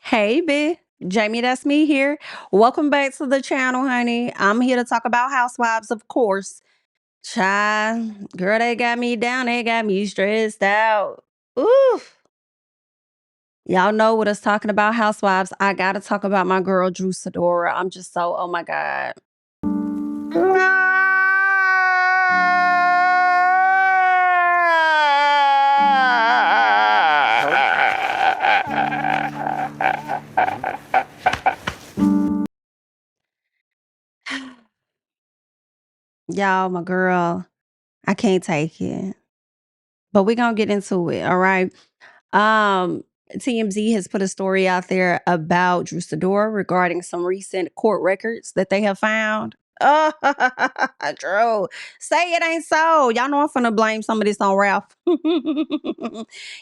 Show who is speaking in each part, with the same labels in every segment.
Speaker 1: Hey, B. Jamie, that's me here. Welcome back to the channel, honey. I'm here to talk about Housewives, of course. Child, girl, they got me down. They got me stressed out. Oof. Y'all know what us talking about Housewives. I got to talk about my girl, Drew Sidora. I'm just so, oh my God. Y'all, my girl, I can't take it. But we're going to get into it, all right? Um, TMZ has put a story out there about Drew Sidora regarding some recent court records that they have found. Oh, Drew, say it ain't so. Y'all know I'm finna blame some of this on Ralph.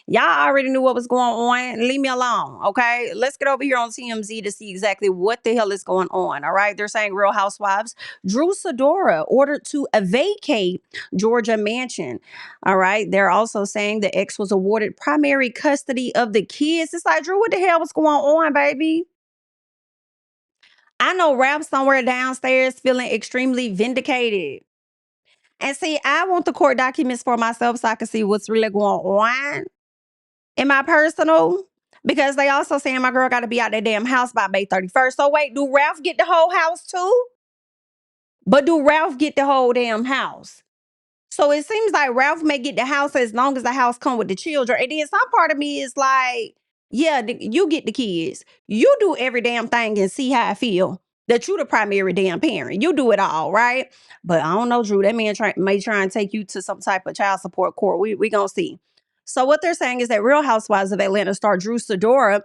Speaker 1: Y'all already knew what was going on. Leave me alone, okay? Let's get over here on TMZ to see exactly what the hell is going on, all right? They're saying Real Housewives, Drew Sidora ordered to vacate Georgia mansion. All right. They're also saying the ex was awarded primary custody of the kids. It's like, Drew, what the hell was going on, baby? I know Ralph somewhere downstairs feeling extremely vindicated. And see, I want the court documents for myself so I can see what's really going on in my personal. Because they also saying my girl got to be out that damn house by May 31st. So wait, do Ralph get the whole house too? But do Ralph get the whole damn house? So it seems like Ralph may get the house as long as the house come with the children. And then some part of me is like, yeah, you get the kids. You do every damn thing and see how I feel. That you the primary damn parent. You do it all, right? But I don't know, Drew. That man may try and take you to some type of child support court. We gonna see. So what they're saying is that Real Housewives of Atlanta star Drew Sidora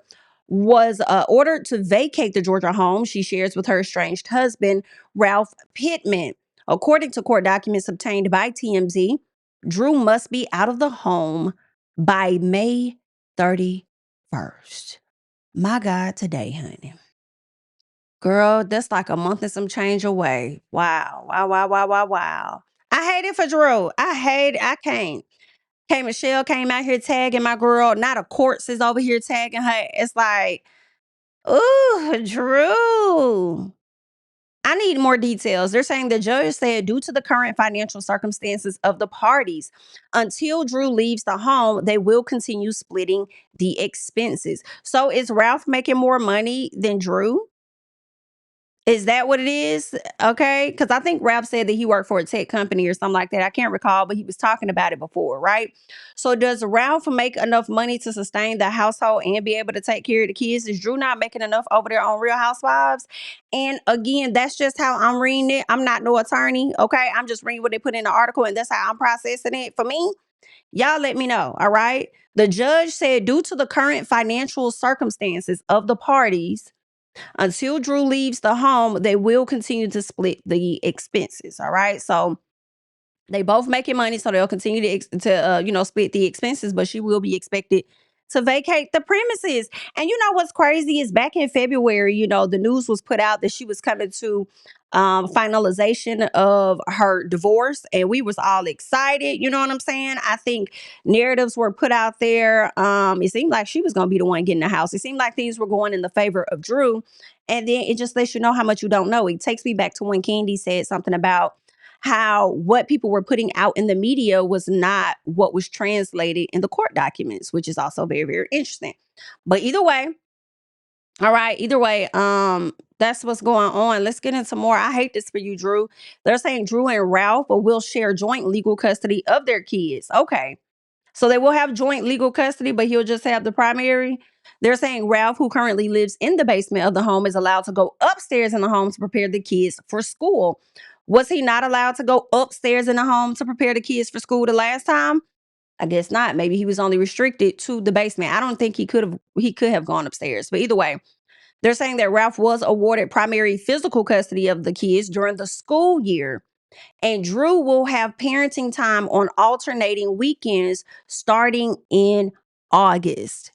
Speaker 1: was ordered to vacate the Georgia home she shares with her estranged husband, Ralph Pittman. According to court documents obtained by TMZ, Drew must be out of the home by May 31st. My God, today, honey. Girl, that's like a month and some change away. Wow. Wow, wow, wow, wow, wow. I hate it for Drew. I can't. K Michelle came out here tagging my girl. Now the courts is over here tagging her. It's like, ooh, Drew. I need more details. They're saying the judge said due to the current financial circumstances of the parties, until Drew leaves the home, they will continue splitting the expenses. So is Ralph making more money than Drew? Is that what it is? Okay. Because I think Ralph said that he worked for a tech company or something like that. I can't recall, but he was talking about it before, right? So does Ralph make enough money to sustain the household and be able to take care of the kids? Is Drew not making enough over there on Real Housewives? And again, that's just how I'm reading it. I'm not no attorney. Okay. I'm just reading what they put in the article and that's how I'm processing it. For me, y'all let me know. All right. The judge said due to the current financial circumstances of the parties, until Drew leaves the home, they will continue to split the expenses. All right. So they both making money, so they'll continue to split the expenses, but she will be expected to vacate the premises. And you know what's crazy is back in February, the news was put out that she was coming to finalization of her divorce, and we was all excited. You know what I'm saying? I think narratives were put out there. It seemed like she was going to be the one getting the house. It seemed like things were going in the favor of Drew, and then it just lets you know how much you don't know. It takes me back to when Candy said something about how what people were putting out in the media was not what was translated in the court documents, which is also very, very interesting. But either way, all right, either way, that's what's going on. Let's get into more. I hate this for you, Drew. They're saying Drew and Ralph will share joint legal custody of their kids. Okay. So they will have joint legal custody, but he'll just have the primary. They're saying Ralph, who currently lives in the basement of the home, is allowed to go upstairs in the home to prepare the kids for school. Was he not allowed to go upstairs in the home to prepare the kids for school the last time? I guess not. Maybe he was only restricted to the basement. I don't think he could have gone upstairs. But either way, they're saying that Ralph was awarded primary physical custody of the kids during the school year. And Drew will have parenting time on alternating weekends starting in August.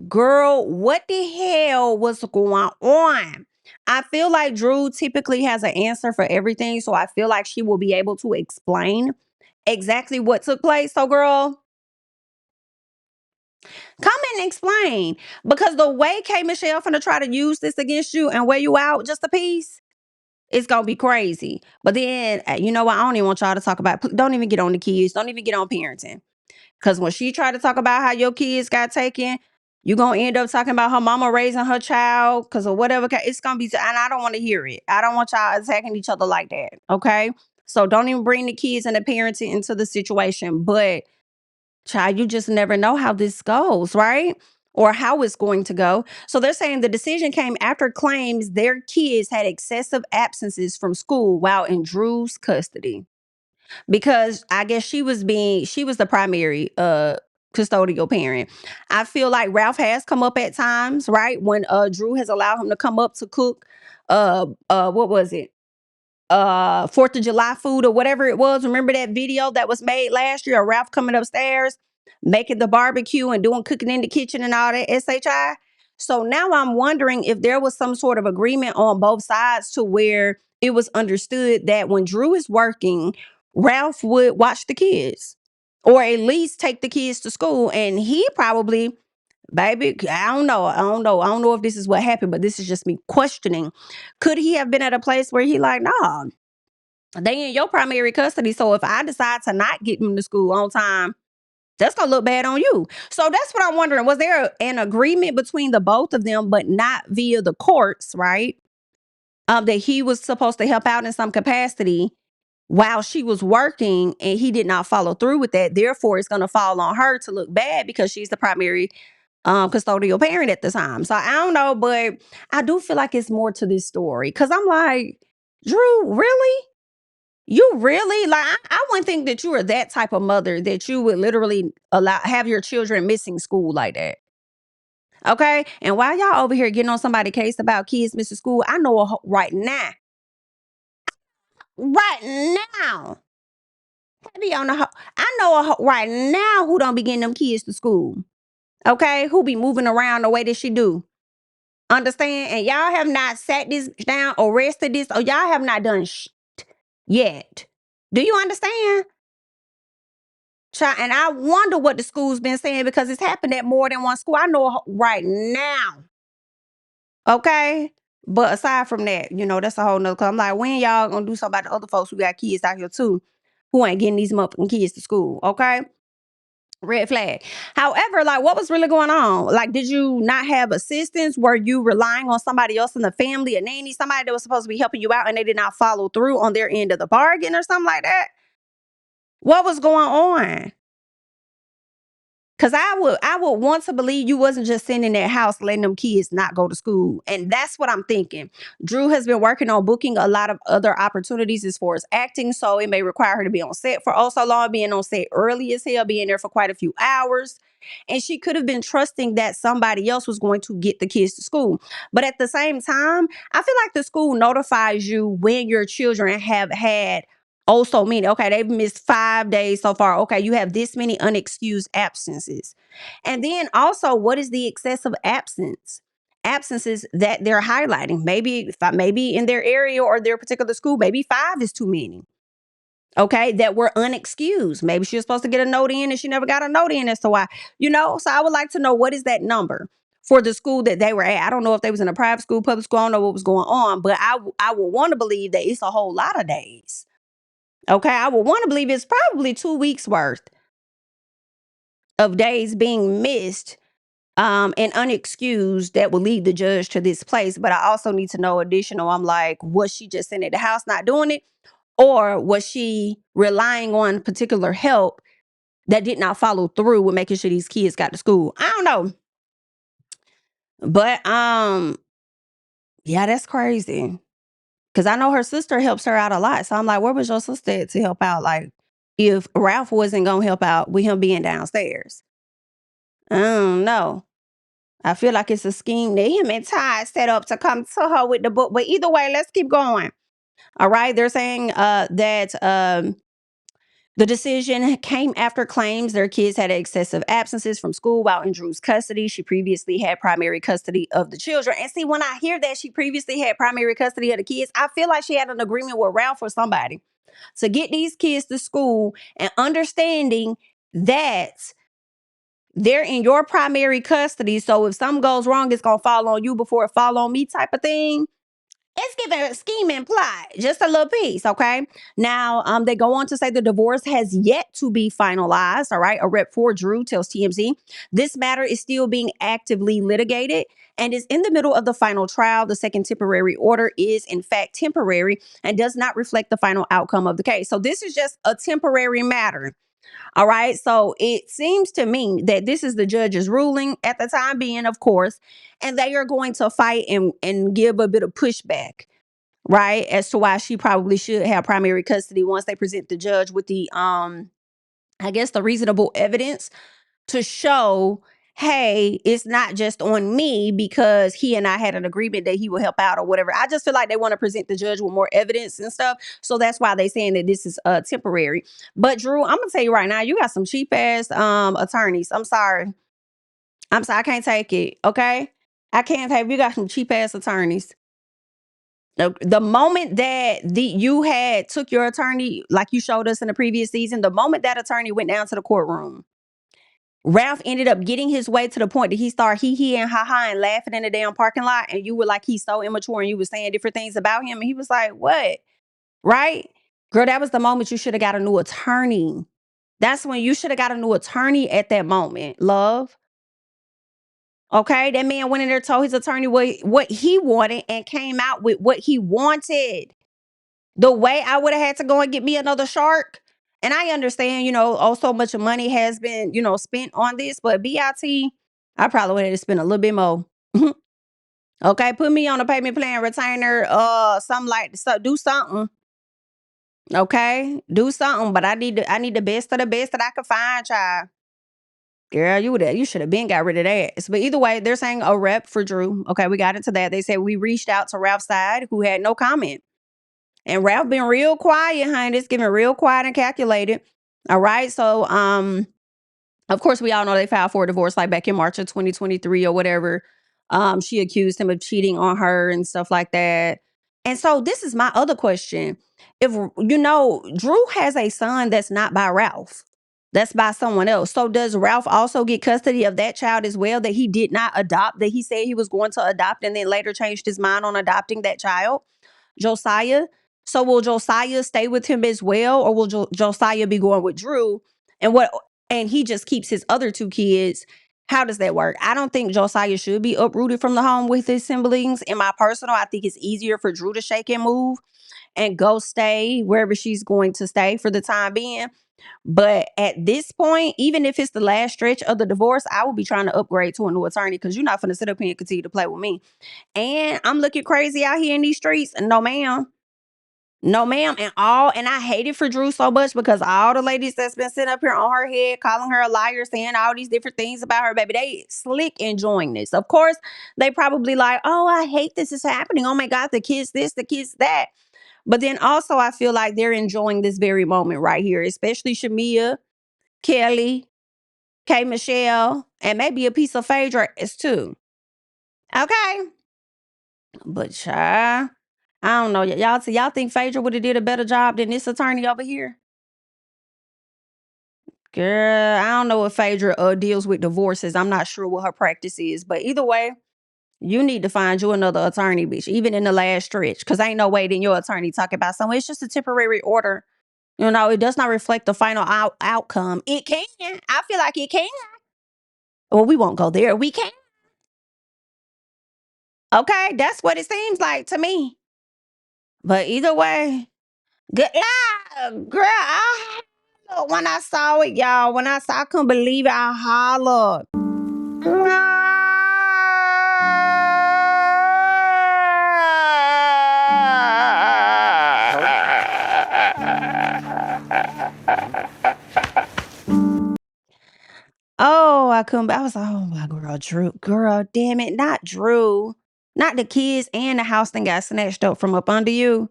Speaker 1: Girl, what the hell was going on? I feel like Drew typically has an answer for everything. So I feel like she will be able to explain exactly what took place. So, girl, Come and explain. Because the way K Michelle finna try to use this against you and wear you out just a piece, it's gonna be crazy. But then, you know what? I don't even want y'all to talk about. Don't even get on the kids. Don't even get on parenting. Because when she tried to talk about how your kids got taken, you gonna end up talking about her mama raising her child because of whatever. It's gonna be, and I don't want to hear it. I don't want y'all attacking each other like that. Okay, so don't even bring the kids and the parenting into the situation. But child, you just never know how this goes, right? Or how it's going to go. So they're saying the decision came after claims their kids had excessive absences from school while in Drew's custody. Because I guess she was the primary custodial parent. I feel like Ralph has come up at times, right? When Drew has allowed him to come up to cook what was it? 4th of July food or whatever it was. Remember that video that was made last year of Ralph coming upstairs, making the barbecue and doing cooking in the kitchen and all that SHI? So now I'm wondering if there was some sort of agreement on both sides to where it was understood that when Drew is working, Ralph would watch the kids or at least take the kids to school. And he probably, baby, I don't know. I don't know if this is what happened, but this is just me questioning. Could he have been at a place where he like, nah, they in your primary custody. So if I decide to not get them to school on time, that's gonna look bad on you. So that's what I'm wondering. Was there an agreement between the both of them, but not via the courts, right? That he was supposed to help out in some capacity while she was working and he did not follow through with that. Therefore, it's gonna fall on her to look bad because she's the primary custodial parent at the time. So I don't know, but I do feel like it's more to this story. Cause I'm like, Drew, really? You really I wouldn't think that you are that type of mother that you would literally have your children missing school like that. Okay. And while y'all over here getting on somebody's case about kids missing school, I know right now, I be on the I know right now who don't be getting them kids to school. Okay. Who be moving around the way that she do. Understand? And y'all have not sat this down, arrested this, or y'all have not done yet. Do you understand? And I wonder what the school's been saying because it's happened at more than one school. I know right now. Okay. But aside from that, that's a whole nother. Cause I'm like, when y'all gonna do something about the other folks who got kids out here too, who ain't getting these motherfucking kids to school? Okay. Red flag. However, like, what was really going on? Like, did you not have assistance? Were you relying on somebody else in the family, a nanny, somebody that was supposed to be helping you out and they did not follow through on their end of the bargain or something like that? What was going on? Cause I would want to believe you wasn't just sitting in that house letting them kids not go to school. And that's what I'm thinking. Drew has been working on booking a lot of other opportunities as far as acting. So it may require her to be on set for oh so long, being on set early as hell, being there for quite a few hours. And she could have been trusting that somebody else was going to get the kids to school. But at the same time, I feel like the school notifies you when your children have had oh so many. Okay, they've missed 5 days so far. Okay, you have this many unexcused absences. And then also, what is the excessive absences that they're highlighting? Maybe in their area or their particular school, maybe 5 is too many. Okay, that were unexcused. Maybe she was supposed to get a note in and she never got a note in as to why. So I would like to know, what is that number for the school that they were at? I don't know if they was in a private school, public school. I don't know what was going on, but I would want to believe that it's a whole lot of days. Okay, I would want to believe it's probably 2 weeks worth of days being missed and unexcused that will lead the judge to this place. But I also need to know additional. I'm like, was she just sitting at the house not doing it? Or was she relying on particular help that did not follow through with making sure these kids got to school? I don't know. But yeah, that's crazy. Cause I know her sister helps her out a lot. So I'm like, where was your sister at to help out? Like, if Ralph wasn't gonna help out with him being downstairs. I don't know. I feel like it's a scheme that him and Ty set up to come to her with the book. But either way, let's keep going. All right. They're saying that the decision came after claims their kids had excessive absences from school while in Drew's custody. She previously had primary custody of the children. And see, when I hear that she previously had primary custody of the kids, I feel like she had an agreement with Ralph or somebody to get these kids to school, and understanding that they're in your primary custody. So if something goes wrong, it's gonna fall on you before it fall on me type of thing. It's giving a scheme and plot, just a little piece, okay? Now, they go on to say the divorce has yet to be finalized, all right? A rep for Drew tells TMZ, this matter is still being actively litigated and is in the middle of the final trial. The second temporary order is, in fact, temporary and does not reflect the final outcome of the case. So this is just a temporary matter. All right. So it seems to me that this is the judge's ruling at the time being, of course, and they are going to fight and give a bit of pushback, right? As to why she probably should have primary custody once they present the judge with the I guess the reasonable evidence to show, hey, it's not just on me because he and I had an agreement that he will help out or whatever. I just feel like they want to present the judge with more evidence and stuff. So that's why they saying that this is temporary. But Drew, I'm gonna tell you right now, you got some cheap ass attorneys. I'm sorry. I can't take it. Okay. I can't take, you got some cheap ass attorneys. The moment that you had took your attorney, like you showed us in the previous season, the moment that attorney went down to the courtroom, Ralph ended up getting his way to the point that he started hee and ha and laughing in the damn parking lot. And you were like, he's so immature, and you were saying different things about him. And he was like, what? Right? Girl, that was the moment you should have got a new attorney. That's when you should have got a new attorney at that moment, love. Okay? That man went in there, told his attorney what he wanted, and came out with what he wanted. The way I would have had to go and get me another shark. And I understand, oh, so much money has been, spent on this, but BIT, I probably would have spent a little bit more. Okay, put me on a payment plan retainer, something like so. Do something. Okay, do something. But I need the best of the best that I could find, child. Girl, you should have been got rid of that. But either way, they're saying a rep for Drew. Okay, we got into that. They said we reached out to Ralph's side, who had no comment. And Ralph been real quiet, honey. It's giving real quiet and calculated. All right. So, of course, we all know they filed for a divorce like back in March of 2023 or whatever. She accused him of cheating on her and stuff like that. And so this is my other question. If, Drew has a son that's not by Ralph, that's by someone else. So does Ralph also get custody of that child as well that he did not adopt, that he said he was going to adopt and then later changed his mind on adopting that child, Josiah? So will Josiah stay with him as well, or will Josiah be going with Drew? And he just keeps his other two kids? How does that work? I don't think Josiah should be uprooted from the home with his siblings. In my personal, I think it's easier for Drew to shake and move and go stay wherever she's going to stay for the time being. But at this point, even if it's the last stretch of the divorce, I will be trying to upgrade to a new attorney, because you're not going to sit up here and continue to play with me. And I'm looking crazy out here in these streets. No, ma'am. No, ma'am. And I hate it for Drew so much, because all the ladies that's been sitting up here on her head, calling her a liar, saying all these different things about her, baby, they slick enjoying this. Of course, they probably like, oh, I hate this is happening. Oh my God, the kids this, the kids that. But then also I feel like they're enjoying this very moment right here, especially Shamia, Kelly, K. Michelle, and maybe a piece of Phaedra too. Okay. But child, I don't know. Y'all think Phaedra would have did a better job than this attorney over here? Girl, I don't know if Phaedra deals with divorces. I'm not sure what her practice is. But either way, you need to find you another attorney, bitch, even in the last stretch. Because ain't no way then your attorney talk about something. It's just a temporary order. It does not reflect the final outcome. It can. I feel like it can. Well, we won't go there. We can. Okay, that's what it seems like to me. But either way, good. Yeah, girl, I hollered when I saw it, y'all. I couldn't believe it. I hollered. Oh, I couldn't. I was like, oh my girl, Drew. Girl, damn it. Not Drew. Not the kids and the house that got snatched up from up under you.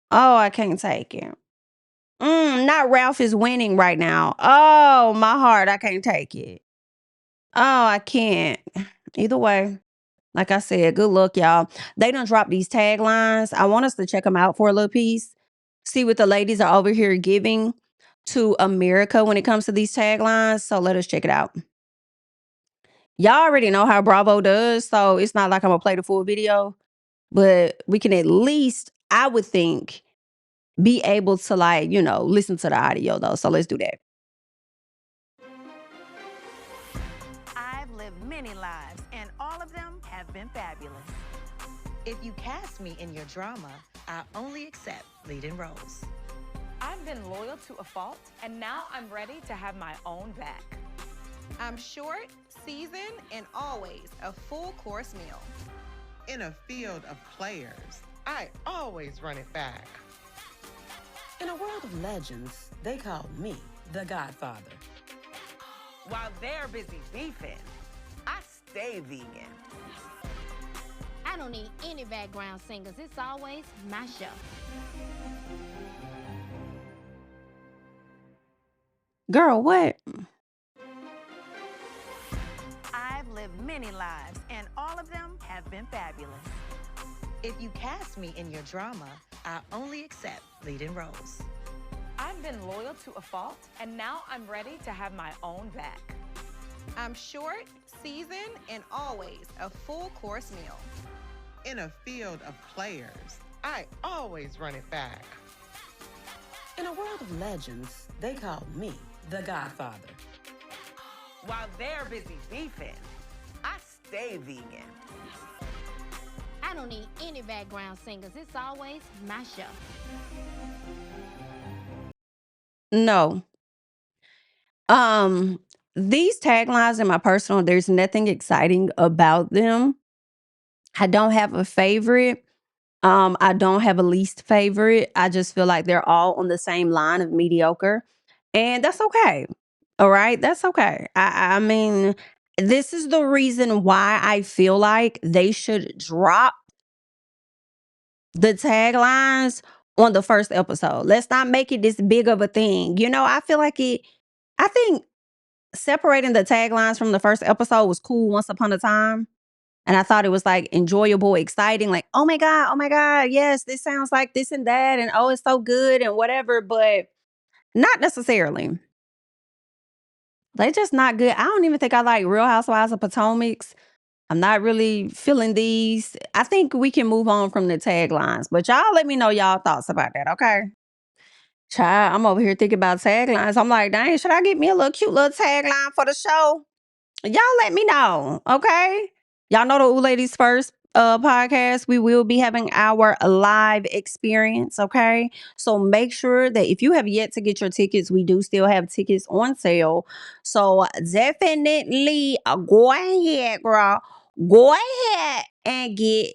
Speaker 1: Oh, I can't take it. Not Ralph is winning right now. Oh, my heart. I can't take it. Oh, I can't. Either way, like I said, good luck, y'all. They done dropped these taglines. I want us to check them out for a little piece. See what the ladies are over here giving to America when it comes to these taglines. So let us check it out. Y'all already know how Bravo does, so it's not like I'm gonna play the full video, but we can at least, I would think, be able to like, listen to the audio though. So let's do that.
Speaker 2: I've lived many lives, and all of them have been fabulous. If you cast me in your drama, I only accept leading roles.
Speaker 3: I've been loyal to a fault, and now I'm ready to have my own back.
Speaker 4: I'm short, seasoned, and always a full course meal.
Speaker 5: In a field of players, I always run it back.
Speaker 6: In a world of legends, they call me the Godfather.
Speaker 7: While they're busy beefing, I stay vegan.
Speaker 8: I don't need any background singers. It's always my show.
Speaker 1: Girl, what?
Speaker 2: I've lived many lives, and all of them have been fabulous. If you cast me in your drama, I only accept leading roles.
Speaker 3: I've been loyal to a fault, and now I'm ready to have my own back.
Speaker 4: I'm short, seasoned, and always a full course meal.
Speaker 5: In a field of players, I always run it back.
Speaker 6: In a world of legends, they call me the Godfather.
Speaker 7: While they're busy beefing, I stay vegan.
Speaker 8: I don't need any background singers. It's always my show.
Speaker 1: No. These taglines in my personal, there's nothing exciting about them. I don't have a favorite. I don't have a least favorite. I just feel like they're all on the same line of mediocre. And that's okay. All right. That's okay. I mean, this is the reason why I feel like they should drop the taglines on the first episode. Let's not make it this big of a thing. I feel like I think separating the taglines from the first episode was cool once upon a time. And I thought it was like enjoyable, exciting, like, oh my God, yes, this sounds like this and that. And oh, it's so good and whatever, but not necessarily. They just not good. I don't even think I like Real Housewives of Potomac's. I'm not really feeling these. I think we can move on from the taglines, but y'all let me know y'all thoughts about that, okay? Child, I'm over here thinking about taglines. I'm like, dang, should I get me a little cute little tagline for the show? Y'all let me know, okay? Y'all know the Ooh Ladies First podcast. We will be having our live experience, okay? So make sure that if you have yet to get your tickets, we do still have tickets on sale. So definitely go ahead, girl. Go ahead and get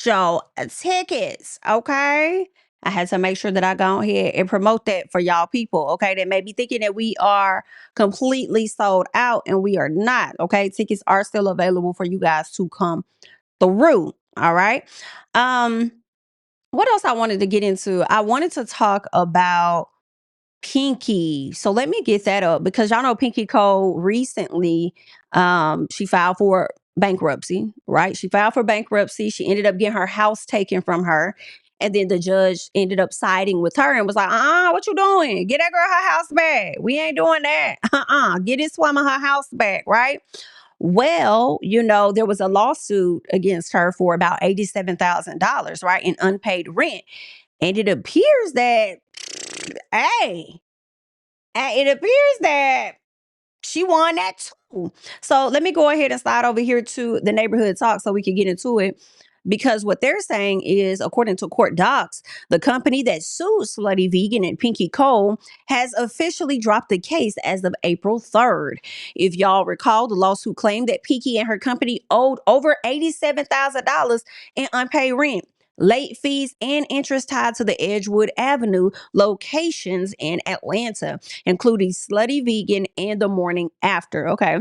Speaker 1: your tickets, okay? I had to make sure that I go ahead and promote that for y'all people, okay? That may be thinking that we are completely sold out, and we are not, okay? Tickets are still available for you guys to come through, all right? What else I wanted to get into? I wanted to talk about Pinky. So let me get that up, because y'all know Pinky Cole recently, she filed for bankruptcy, right? She filed for bankruptcy. She ended up getting her house taken from her. And then the judge ended up siding with her and was like, what you doing? Get that girl her house back. We ain't doing that. Get this woman her house back, right? Well, there was a lawsuit against her for about $87,000, right, in unpaid rent. And it appears that, hey, it appears that she won that too. So let me go ahead and slide over here to the neighborhood talk so we can get into it. Because what they're saying is, according to court docs, the company that sued Slutty Vegan and Pinky Cole has officially dropped the case as of April 3rd. If y'all recall, the lawsuit claimed that Pinky and her company owed over $87,000 in unpaid rent, late fees, and interest tied to the Edgewood Avenue locations in Atlanta, including Slutty Vegan and The Morning After. Okay.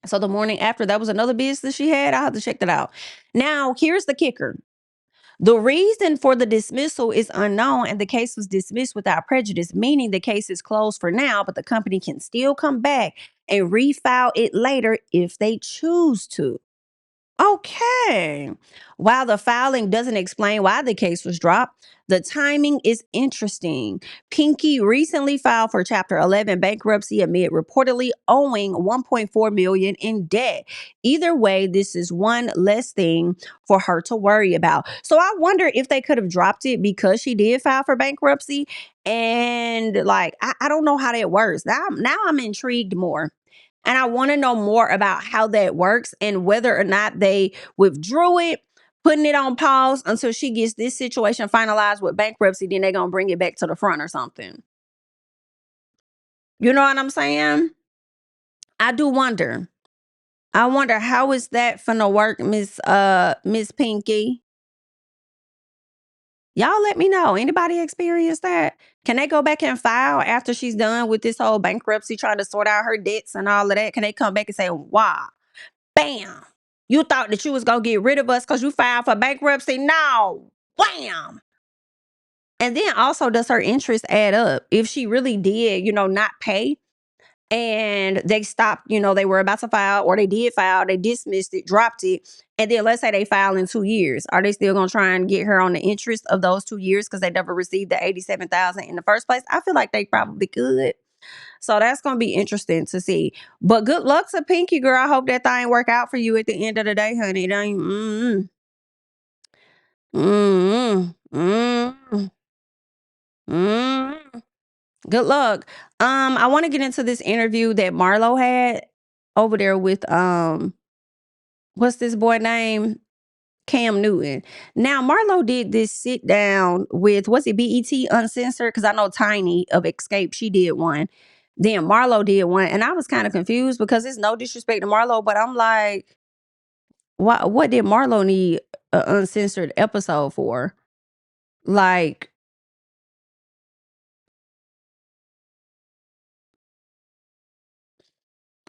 Speaker 1: So The Morning After, that was another business she had. I'll have to check that out. Now, here's the kicker. The reason for the dismissal is unknown, and the case was dismissed without prejudice, meaning the case is closed for now, but the company can still come back and refile it later if they choose to. Okay. While the filing doesn't explain why the case was dropped, the timing is interesting. Pinky recently filed for Chapter 11 bankruptcy amid reportedly owing $1.4 million in debt. Either way, this is one less thing for her to worry about. So I wonder if they could have dropped it because she did file for bankruptcy. And like, I don't know how that works. Now I'm intrigued more. And I want to know more about how that works and whether or not they withdrew it, putting it on pause until she gets this situation finalized with bankruptcy. Then they're going to bring it back to the front or something. You know what I'm saying? I do wonder. I wonder how is that finna work, Miss Pinky? Y'all let me know. Anybody experience that? Can they go back and file after she's done with this whole bankruptcy, trying to sort out her debts and all of that? Can they come back and say, wow, bam, you thought that you was going to get rid of us because you filed for bankruptcy? No, wham. And then also, does her interest add up? If she really did, not pay, and they stopped, they were about to file, or they did file, they dismissed it, dropped it, and then let's say they file in 2 years, are they still gonna try and get her on the interest of those 2 years because they never received the $87,000 in the first place? I feel like they probably could. So that's gonna be interesting to see. But good luck to Pinky, girl. I hope that thing work out for you at the end of the day, honey. It ain't. Good luck. I want to get into this interview that Marlo had over there with what's this boy name? Cam Newton. Now, Marlo did this sit down with, was it BET Uncensored? Because I know Tiny of Escape, she did one. Then Marlo did one. And I was kind of confused because it's no disrespect to Marlo, but I'm like, what did Marlo need an uncensored episode for? Like,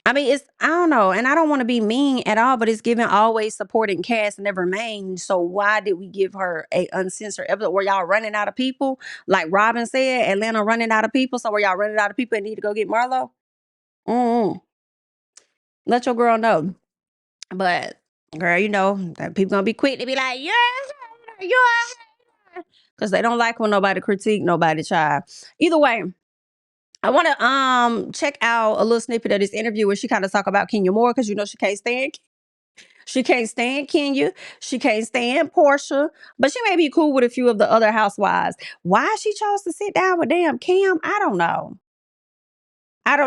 Speaker 1: I mean, I don't know, and I don't want to be mean at all, but it's given always supporting cast never main. So why did we give her a uncensored episode? Were y'all running out of people? Like Robin said, Atlanta running out of people. So were y'all running out of people and need to go get Marlo? Let your girl know. But girl, that people gonna be quick to be like, yeah, because they don't like when nobody critique nobody, child. Either way, I want to check out a little snippet of this interview where she kind of talk about Kenya Moore, because she can't stand Kenya, she can't stand Portia, but she may be cool with a few of the other housewives. Why she chose to sit down with damn Cam, I don't know. I'm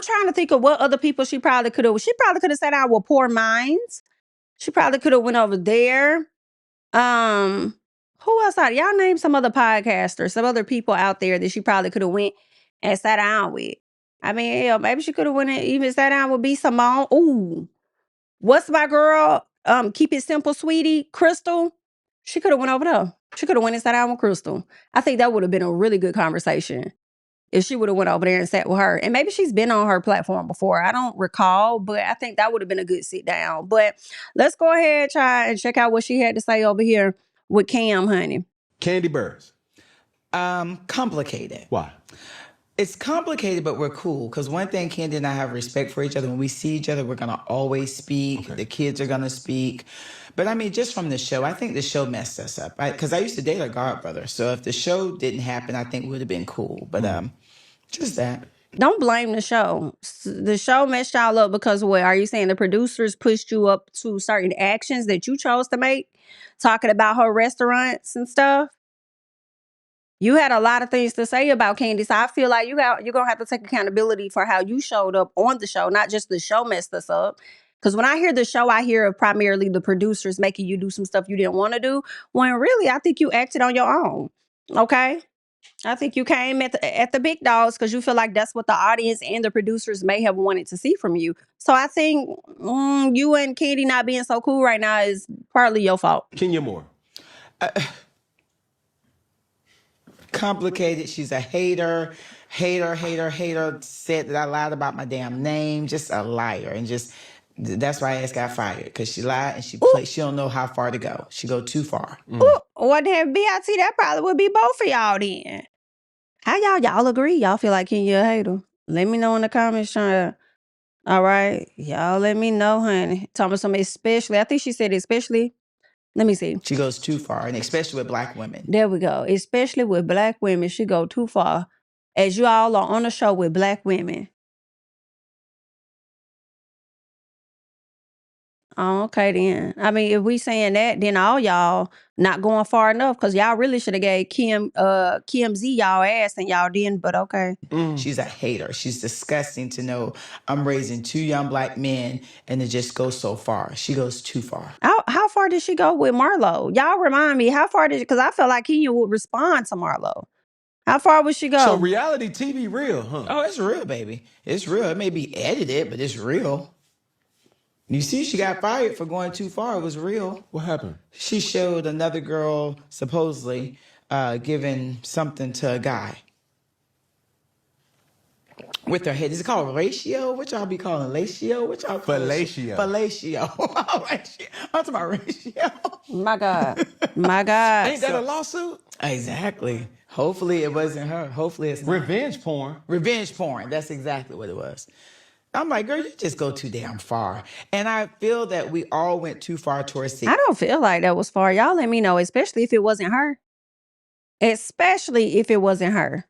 Speaker 1: trying to think of what other people she probably could have. She probably could have sat down with Poor Minds. She probably could have went over there. Who else? Y'all name some other podcasters, some other people out there that she probably could have went and sat down with. I mean, hell, maybe she could have went and even sat down with B. Simone. Ooh, what's my girl? Keep it simple, sweetie, Crystal. She could have went over there. She could have went and sat down with Crystal. I think that would have been a really good conversation if she would have went over there and sat with her. And maybe she's been on her platform before. I don't recall, but I think that would have been a good sit down. But let's go ahead, try and check out what she had to say over here with Cam, honey.
Speaker 9: Candy Burrs.
Speaker 10: Complicated.
Speaker 9: Why?
Speaker 10: It's complicated, but we're cool. Because one thing, Candy and I have respect for each other. When we see each other, we're going to always speak. Okay. The kids are going to speak. But I mean, just from the show, I think the show messed us up. Because I used to date her godbrother. So if the show didn't happen, I think we would have been cool. But just that.
Speaker 1: Don't blame the show. The show messed y'all up because what? Are you saying the producers pushed you up to certain actions that you chose to make? Talking about her restaurants and stuff? You had a lot of things to say about Candy, so I feel like you're going to have to take accountability for how you showed up on the show, not just the show messed us up. Because when I hear the show, I hear of primarily the producers making you do some stuff you didn't want to do, when really, I think you acted on your own, okay? I think you came at the big dogs because you feel like that's what the audience and the producers may have wanted to see from you. So I think you and Candy not being so cool right now is partly your fault.
Speaker 9: Kenya Moore.
Speaker 10: Complicated. She's a hater. Said that I lied about my damn name. Just a liar. And just, that's why I asked got fired. Because she lied and she don't know how far to go. She go too far.
Speaker 1: Ooh, what that BIT, that probably would be both of y'all then. How y'all agree? Y'all feel like Kenya a hater? Let me know in the comments, All right. Y'all let me know, honey. Talking some especially. I think she said especially. Let me see.
Speaker 10: She goes too far, and especially with black women.
Speaker 1: There we go. Especially with black women, she go too far. As you all are on the show with black women. Oh, okay then. I mean, if we saying that, then all y'all not going far enough because y'all really should have gave Kim Z y'all ass and y'all didn't, but okay.
Speaker 10: She's a hater. She's disgusting to know I'm raising 2 young black men and it just goes so far. She goes too far.
Speaker 1: How far did she go with Marlo? Y'all remind me, how far did because I felt like Kenya would respond to Marlo. How far would she go?
Speaker 9: So reality TV real, huh?
Speaker 10: Oh, it's real, baby. It's real. It may be edited, but it's real. You see, she got fired for going too far. It was real.
Speaker 9: What happened?
Speaker 10: She showed another girl supposedly giving something to a guy with her head. Is it called ratio? What y'all be calling ratio? What y'all call
Speaker 9: Fellatio.
Speaker 10: Fellatio. I'm talking about ratio.
Speaker 1: My God. My God.
Speaker 9: Ain't that a lawsuit?
Speaker 10: Exactly. Hopefully it wasn't her. Hopefully it's not.
Speaker 9: Revenge porn.
Speaker 10: Revenge porn. That's exactly what it was. I'm like, girl, you just go too damn far. And I feel that we all went too far towards
Speaker 1: I don't feel like that was far. Y'all let me know, especially if it wasn't her. Especially if it wasn't her.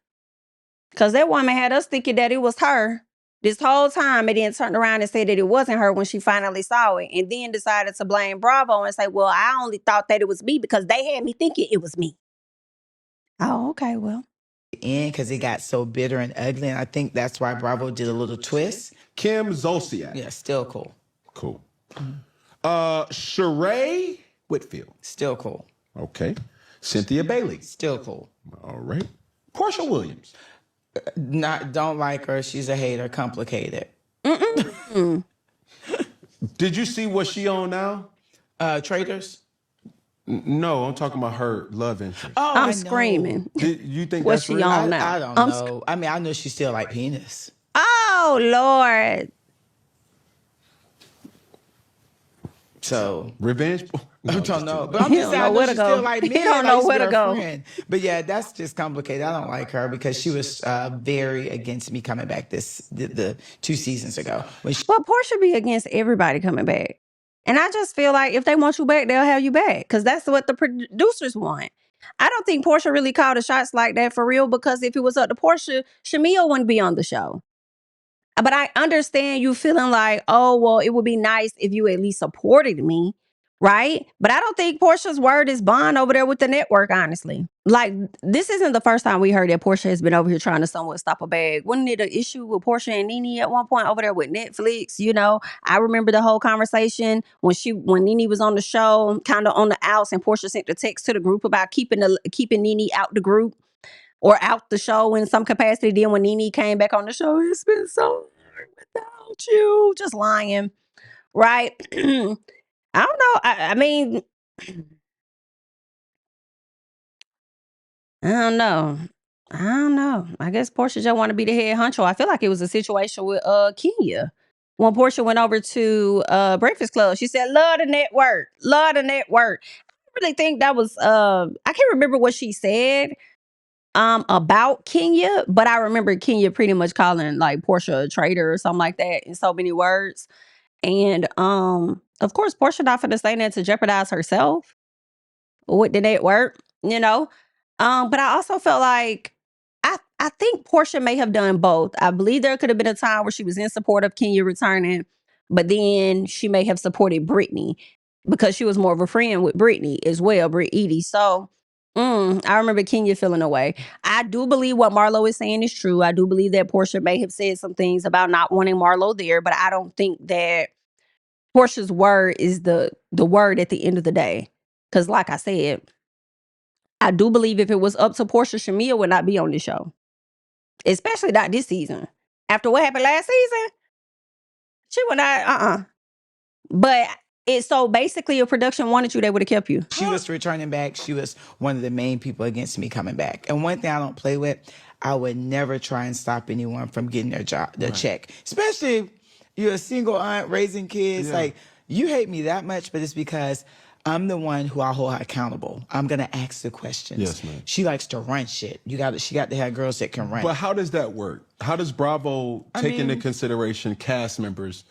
Speaker 1: Because that woman had us thinking that it was her this whole time and then turned around and said that it wasn't her when she finally saw it. And then decided to blame Bravo and say, well, I only thought that it was me because they had me thinking it was me. Oh, okay, well.
Speaker 10: end because it got so bitter and ugly. And I think that's why Bravo did a little twist.
Speaker 9: Kim Zolciak.
Speaker 10: Yeah, still cool.
Speaker 9: Cool. Sheree Whitfield.
Speaker 10: Still cool.
Speaker 9: Okay. Cynthia Bailey.
Speaker 10: Still cool.
Speaker 9: All right. Portia Williams.
Speaker 10: Don't like her. She's a hater. Complicated.
Speaker 9: Did you see what she on now?
Speaker 10: Traitors?
Speaker 9: No, I'm talking about her love interest.
Speaker 10: Oh,
Speaker 1: I'm screaming.
Speaker 9: You think
Speaker 1: What's
Speaker 9: that's
Speaker 1: she
Speaker 9: real?
Speaker 1: on now?
Speaker 10: I don't know. I mean, I know she still like penis.
Speaker 1: Oh, Lord.
Speaker 10: So
Speaker 9: Revenge?
Speaker 10: I don't know. But I'm
Speaker 1: He
Speaker 10: just
Speaker 1: don't
Speaker 10: saying,
Speaker 1: know
Speaker 10: I know
Speaker 1: where to
Speaker 10: she
Speaker 1: go.
Speaker 10: still like me.
Speaker 1: He don't know where to go.
Speaker 10: But yeah, that's just complicated. I don't like her because she was very against me coming back the 2 seasons ago.
Speaker 1: Well, Portia be against everybody coming back. And I just feel like if they want you back, they'll have you back. Because that's what the producers want. I don't think Portia really called the shots like that for real. Because if it was up to Portia, Shamil wouldn't be on the show. But I understand you feeling like, oh, well, it would be nice if you at least supported me. Right? But I don't think Portia's word is bond over there with the network, honestly. Like, this isn't the first time we heard that Portia has been over here trying to somewhat stop a bag. Wasn't it an issue with Portia and Nene at one point over there with Netflix? You know, I remember the whole conversation when Nene was on the show, kind of on the outs, and Portia sent the text to the group about keeping Nene out the group or out the show in some capacity. Then when Nene came back on the show, it's been so hard without you. Just lying. Right? I don't know. I mean, I don't know. I guess Portia just want to be the head honcho. I feel like it was a situation with Kenya. When Portia went over to Breakfast Club, she said, love the network. Love the network. I really think that was I can't remember what she said about Kenya, but I remember Kenya pretty much calling like Portia a traitor or something like that in so many words. And of course, Portia not finna say that to jeopardize herself with the network, you know. But I also felt like I think Portia may have done both. I believe there could have been a time where she was in support of Kenya returning, but then she may have supported Brittany because she was more of a friend with Brittany as well, Britt Edie. So I remember Kenya feeling away. I do believe what Marlo is saying is true. I do believe that Portia may have said some things about not wanting Marlo there, but I don't think that Portia's word is the word at the end of the day. Because like I said, I do believe if it was up to Portia, Shamia would not be on this show. Especially not this season. After what happened last season, she would not, But it's so basically if production wanted you, they would have kept you.
Speaker 10: She was returning back. She was one of the main people against me coming back. And one thing I don't play with, I would never try and stop anyone from getting their check. Especially if you're a single aunt raising kids. Yeah. Like, you hate me that much, but it's because I'm the one who I hold her accountable. I'm gonna ask the questions.
Speaker 9: Yes, ma'am.
Speaker 10: She likes to run shit. She got to have girls that can run.
Speaker 9: But how does that work? How does Bravo take into consideration cast members?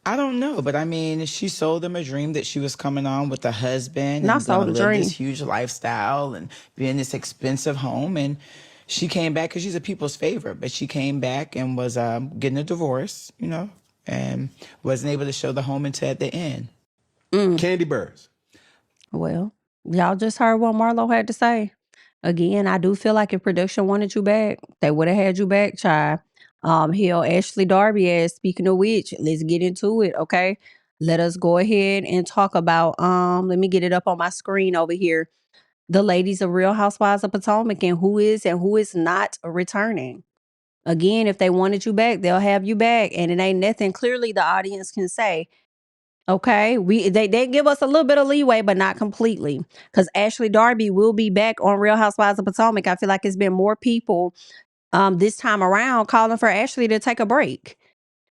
Speaker 10: I don't know, but I mean, she sold them a dream that she was coming on with a husband
Speaker 1: Not
Speaker 10: and
Speaker 1: sold
Speaker 10: gonna
Speaker 1: a
Speaker 10: live
Speaker 1: dream.
Speaker 10: this huge lifestyle and be in this expensive home. And she came back because she's a people's favorite, but she came back and was getting a divorce, you know, and wasn't able to show the home until at the end.
Speaker 9: Candy Burrs.
Speaker 1: Well, y'all just heard what Marlo had to say. Again, I do feel like if production wanted you back, they would have had you back, child. Hell, Ashley Darby asked, speaking of which, let's get into it, okay? Let us go ahead and talk about, let me get it up on my screen over here. The ladies of Real Housewives of Potomac and who is not returning. Again, if they wanted you back, they'll have you back. And it ain't nothing clearly the audience can say. Okay, they give us a little bit of leeway, but not completely. Because Ashley Darby will be back on Real Housewives of Potomac. I feel like it's been more people this time around calling for Ashley to take a break.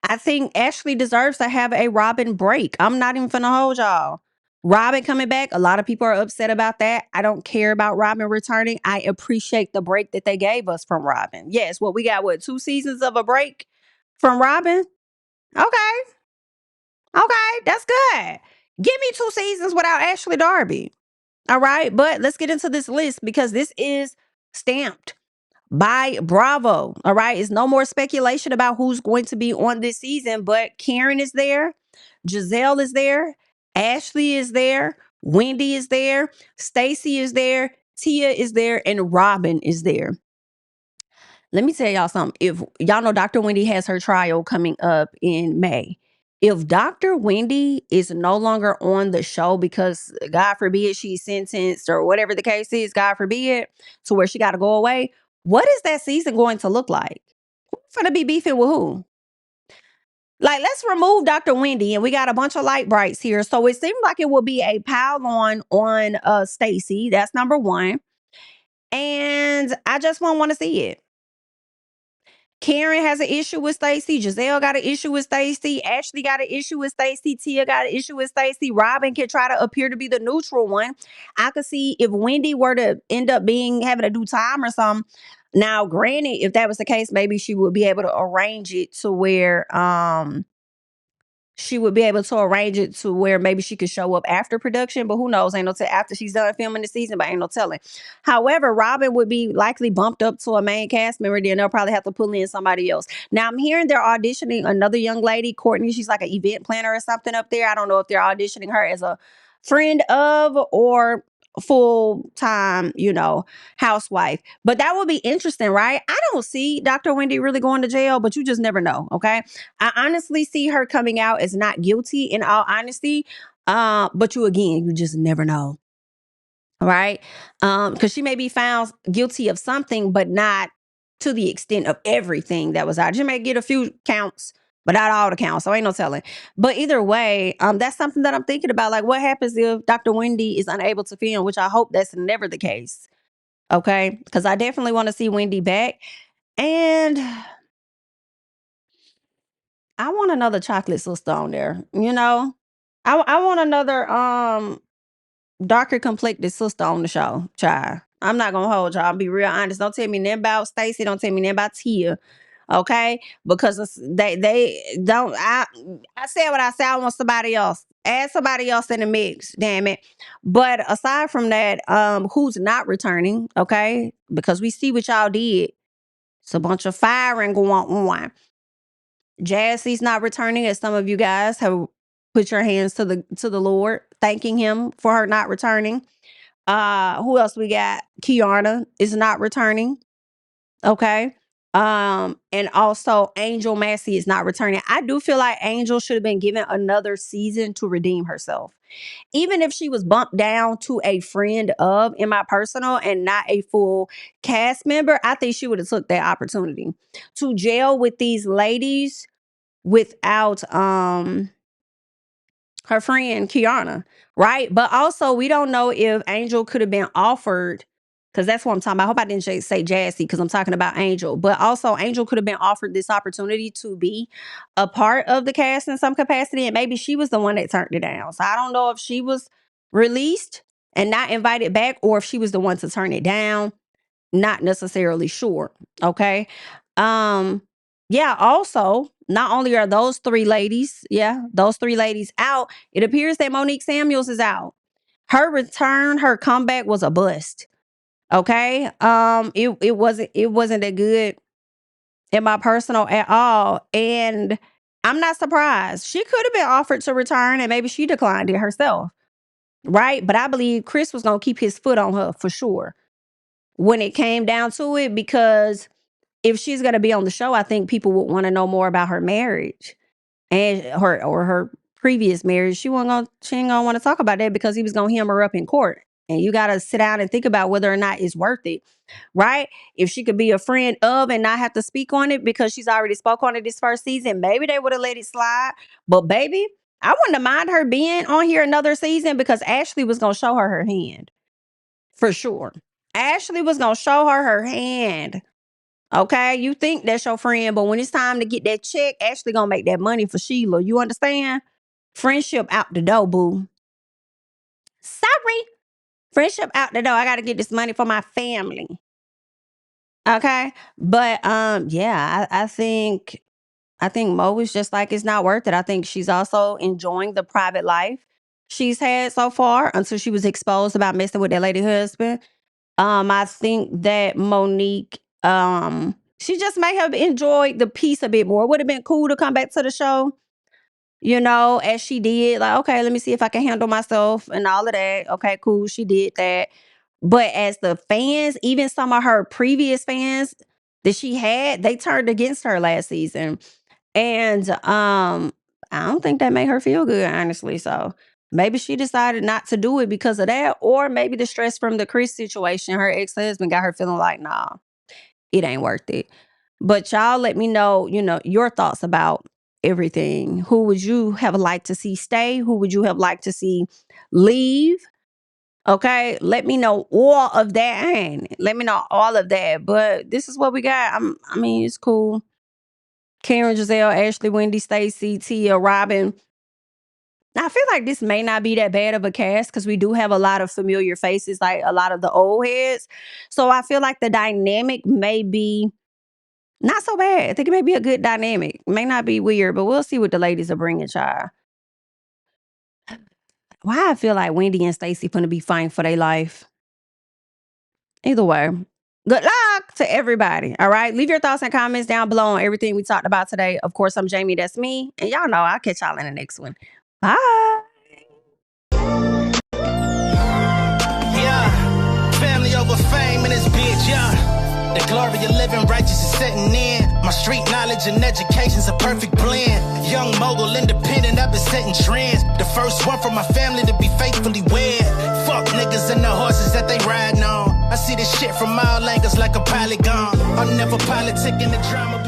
Speaker 1: I think Ashley deserves to have a Robin break. I'm not even finna hold y'all. Robin coming back, a lot of people are upset about that. I don't care about Robin returning. I appreciate the break that they gave us from Robin. Yes, we got 2 seasons of a break from Robin? Okay. Okay, that's good. Give me 2 seasons without Ashley Darby. All right, but let's get into this list because this is stamped by Bravo. All right, it's no more speculation about who's going to be on this season, but Karen is there, Giselle is there, Ashley is there, Wendy is there, Stacey is there, Tia is there, and Robin is there. Let me tell y'all something. If y'all know Dr. Wendy has her trial coming up in May. If Dr. Wendy is no longer on the show because God forbid she's sentenced or whatever the case is, God forbid, to where she got to go away, what is that season going to look like? Who's going to be beefing with who? Like, let's remove Dr. Wendy and we got a bunch of light brights here. So it seemed like it will be a pile on Stacey. That's number one. And I just won't want to see it. Karen has an issue with Stacey. Giselle got an issue with Stacey. Ashley got an issue with Stacey. Tia got an issue with Stacey. Robin can try to appear to be the neutral one. I could see if Wendy were to end up having to do time or something. Now, granted, if that was the case, maybe she would be able to arrange it to where maybe she could show up after production, but who knows? Ain't no after she's done filming the season, but ain't no telling. However, Robin would be likely bumped up to a main cast member, then they'll probably have to pull in somebody else. Now, I'm hearing they're auditioning another young lady, Courtney. She's like an event planner or something up there. I don't know if they're auditioning her as a friend of or full-time, housewife. But that would be interesting, right? I don't see Dr. Wendy really going to jail, but you just never know, okay? I honestly see her coming out as not guilty in all honesty. But you just never know. Right? Because she may be found guilty of something, but not to the extent of everything that was out. She may get a few counts, but not all the counts. So ain't no telling. But either way, that's something that I'm thinking about. Like, what happens if Dr. Wendy is unable to film, which I hope that's never the case. Okay? Because I definitely want to see Wendy back. And I want another chocolate sister on there. I want another darker complected sister on the show, child. I'm not gonna hold y'all. I'll be real honest. Don't tell me nothing about Stacey. Don't tell me nothing about Tia. Okay? Because they don't. I said what I said. I want somebody else. Add somebody else in the mix. Damn it. But aside from that, who's not returning? Okay, because we see what y'all did. It's a bunch of firing going on. Jassie's not returning, as some of you guys have put your hands to the Lord, thanking him for her not returning. Who else we got? Kiana is not returning. Okay. And also Angel Massey is not returning. I do feel like Angel should have been given another season to redeem herself. Even if she was bumped down to a friend of, in my personal, and not a full cast member, I think she would have took that opportunity to jail with these ladies without her friend Kiana, right? But also, we don't know if Angel could have been offered, because that's what I'm talking about. I hope I didn't say Jassy, because I'm talking about Angel. But also, Angel could have been offered this opportunity to be a part of the cast in some capacity, and maybe she was the one that turned it down. So I don't know if she was released and not invited back, or if she was the one to turn it down. Not necessarily sure. Okay. Yeah, also, not only are those three ladies out, it appears that Monique Samuels is out. Her return, her comeback was a bust. Okay. It wasn't that good in my personal at all. And I'm not surprised. She could have been offered to return and maybe she declined it herself. Right. But I believe Chris was gonna keep his foot on her for sure when it came down to it, because if she's going to be on the show, I think people would want to know more about her marriage and her previous marriage. She ain't gonna want to talk about that because he was gonna hem her up in court. And you got to sit down and think about whether or not it's worth it, right? If she could be a friend of and not have to speak on it because she's already spoke on it this first season, maybe they would have let it slide. But baby, I wouldn't have mind her being on here another season because Ashley was gonna show her hand for sure. Ashley was gonna show her hand. Okay, you think that's your friend, but when it's time to get that check, Ashley gonna make that money for Sheila. You understand? Friendship out the door, boo. Sorry. Friendship out the door. I gotta get this money for my family. Okay. But yeah, I think Mo is just like, it's not worth it. I think she's also enjoying the private life she's had so far until she was exposed about messing with that lady husband. I think that Monique, she just may have enjoyed the piece a bit more. It would have been cool to come back to the show, as she did. Like, okay, let me see if I can handle myself and all of that. Okay, cool. She did that. But as the fans, even some of her previous fans that she had, they turned against her last season. And I don't think that made her feel good, honestly. So maybe she decided not to do it because of that, or maybe the stress from the Chris situation, her ex-husband, got her feeling like, nah, it ain't worth it. But y'all let me know, your thoughts about everything. Who would you have liked to see stay? Who would you have liked to see leave? Okay, let me know all of that. Let me know all of that. But this is what we got. I mean, it's cool. Karen, Giselle, Ashley, Wendy, Stacey, Tia, Robin. Now, I feel like this may not be that bad of a cast because we do have a lot of familiar faces, like a lot of the old heads. So I feel like the dynamic may be not so bad. I think it may be a good dynamic. It may not be weird, but we'll see what the ladies are bringing, child. Why I feel like Wendy and Stacey gonna be fighting for their life. Either way, good luck to everybody. All right. Leave your thoughts and comments down below on everything we talked about today. Of course, I'm Jamie. That's me. And y'all know I'll catch y'all in the next one. Bye.
Speaker 11: Yeah. Family over fame in this bitch, yeah. The glory of living righteous is setting in. My street knowledge and education's a perfect blend. Young mogul, independent, I've been setting trends. The first one from my family to be faithfully wed. Fuck niggas and the horses that they riding on. I see this shit from all angles like a polygon. I'm never politicking the drama.